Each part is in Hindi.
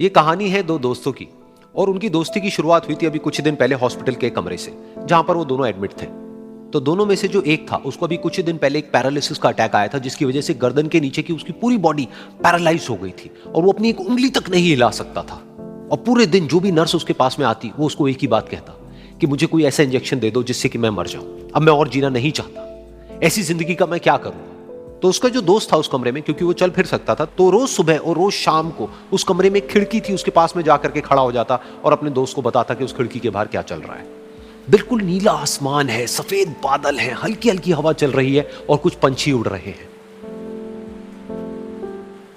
ये कहानी है दो दोस्तों की और उनकी दोस्ती की शुरुआत हुई थी अभी कुछ दिन पहले हॉस्पिटल के कमरे से, जहां पर वो दोनों एडमिट थे। तो दोनों में से जो एक था उसको अभी कुछ दिन पहले एक पैरालिसिस का अटैक आया था, जिसकी वजह से गर्दन के नीचे की उसकी पूरी बॉडी पैरालाइज हो गई थी और वो अपनी एक उंगली तक नहीं हिला सकता था। और पूरे दिन जो भी नर्स उसके पास में आती वो उसको एक ही बात कहता कि मुझे कोई ऐसा इंजेक्शन दे दो जिससे कि मैं मर जाऊं, अब मैं और जीना नहीं चाहता, ऐसी जिंदगी का मैं क्या करूं। तो उसका जो दोस्त था उस कमरे में, क्योंकि वो चल फिर सकता था, तो रोज सुबह और रोज शाम को उस कमरे में खिड़की थी, उसके पास में जाकर के खड़ा हो जाता और अपने दोस्त को बताता कि उस खिड़की के बाहर क्या चल रहा है। बिल्कुल नीला आसमान है, सफेद बादल है, हल्की हल्की हवा चल रही है और कुछ पंछी उड़ रहे हैं।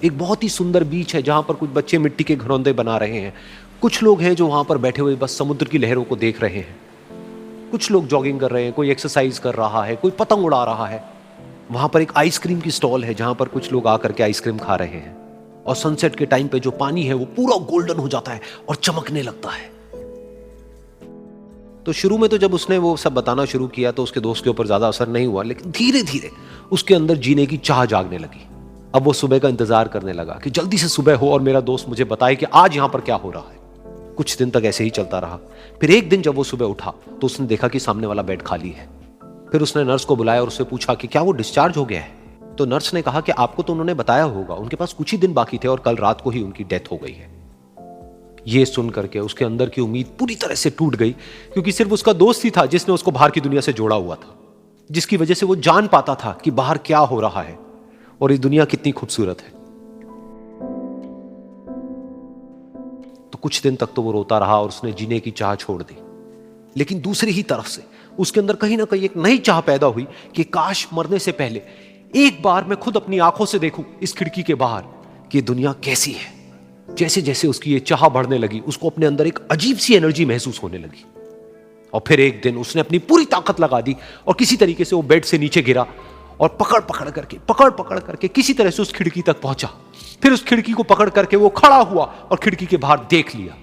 एक बहुत ही सुंदर बीच है जहां पर कुछ बच्चे मिट्टी के घरौंदे बना रहे हैं। कुछ लोग हैं जो वहां पर बैठे हुए बस समुद्र की लहरों को देख रहे हैं। कुछ लोग जॉगिंग कर रहे हैं, कोई एक्सरसाइज कर रहा है, कोई पतंग उड़ा रहा है। वहां पर एक आइसक्रीम की स्टॉल है जहां पर कुछ लोग आकर के आइसक्रीम खा रहे हैं। और सनसेट के टाइम पे जो पानी है वो पूरा गोल्डन हो जाता है और चमकने लगता है। तो शुरू में तो जब उसने वो सब बताना शुरू किया तो उसके दोस्त के ऊपर ज्यादा असर नहीं हुआ, लेकिन धीरे धीरे उसके अंदर जीने की चाह जागने लगी। अब वो सुबह का इंतजार करने लगा कि जल्दी से सुबह हो और मेरा दोस्त मुझे बताए कि आज यहां पर क्या हो रहा है। कुछ दिन तक ऐसे ही चलता रहा। फिर एक दिन जब वो सुबह उठा तो उसने देखा कि सामने वाला बेड खाली है। फिर उसने नर्स को बुलाया और उससे पूछा कि क्या वो डिस्चार्ज हो गया है। तो नर्स ने कहा कि आपको तो उन्होंने बताया होगा, उनके पास कुछ ही दिन बाकी थे और कल रात को ही उनकी डेथ हो गई है। ये सुन करके उसके अंदर की उम्मीद पूरी तरह से टूट गई, क्योंकि सिर्फ उसका दोस्त ही था जिसने उसको बाहर की दुनिया से जोड़ा हुआ था, जिसकी वजह से वो जान पाता था कि बाहर क्या हो रहा है और ये दुनिया कितनी खूबसूरत है। तो कुछ दिन तक तो वो रोता रहा और उसने जीने की चाह छोड़ दी। लेकिन दूसरी ही तरफ से उसके अंदर कहीं ना कहीं एक नई चाह पैदा हुई कि काश मरने से पहले एक बार मैं खुद अपनी आंखों से देखूं इस खिड़की के बाहर कि दुनिया कैसी है। जैसे जैसे उसकी ये चाह बढ़ने लगी, उसको अपने अंदर एक अजीब सी एनर्जी महसूस होने लगी। और फिर एक दिन उसने अपनी पूरी ताकत लगा दी और किसी तरीके से वो बेड से नीचे गिरा और पकड़ पकड़ करके किसी तरह से उस खिड़की तक पहुंचा। फिर उस खिड़की को पकड़ करके वो खड़ा हुआ और खिड़की के बाहर देख लिया।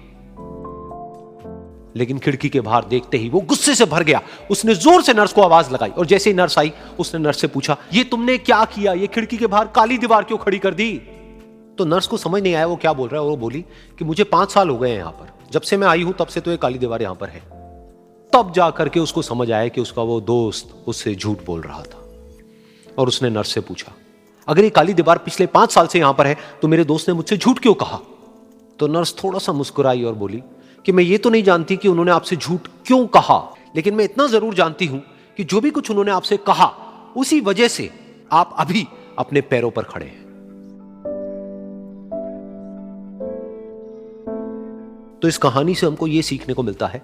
लेकिन खिड़की के बाहर देखते ही वो गुस्से से भर गया। उसने जोर से नर्स को आवाज लगाई और जैसे ही नर्स आई उसने नर्स से पूछा, ये तुमने क्या किया, ये खिड़की के बाहर काली दीवार क्यों खड़ी कर दी। तो नर्स को समझ नहीं आया वो क्या बोल रहा है और वो बोली कि मुझे 5 साल हो गए हैं यहां पर, जब से मैं आई हूं तब से तो ये काली दीवार यहां पर है। तब जाकर के उसको समझ आया कि उसका वो दोस्त उससे झूठ बोल रहा था। और उसने नर्स से पूछा, अगर ये काली दीवार पिछले 5 साल से यहां पर है तो मेरे दोस्त ने मुझसे झूठ क्यों कहा। तो नर्स थोड़ा सा मुस्कुराई और बोली कि मैं ये तो नहीं जानती कि उन्होंने आपसे झूठ क्यों कहा, लेकिन मैं इतना जरूर जानती हूं कि जो भी कुछ उन्होंने आपसे कहा उसी वजह से आप अभी अपने पैरों पर खड़े हैं। तो इस कहानी से हमको यह सीखने को मिलता है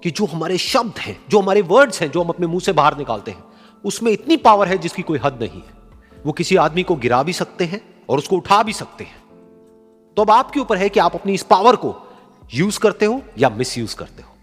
कि जो हमारे शब्द हैं, जो हमारे वर्ड्स हैं, जो हम अपने मुंह से बाहर निकालते हैं, उसमें इतनी पावर है जिसकी कोई हद नहीं है। वो किसी आदमी को गिरा भी सकते हैं और उसको उठा भी सकते हैं। तो अब आपके ऊपर है कि आप अपनी इस पावर को यूज करते हो या मिस यूज करते हो।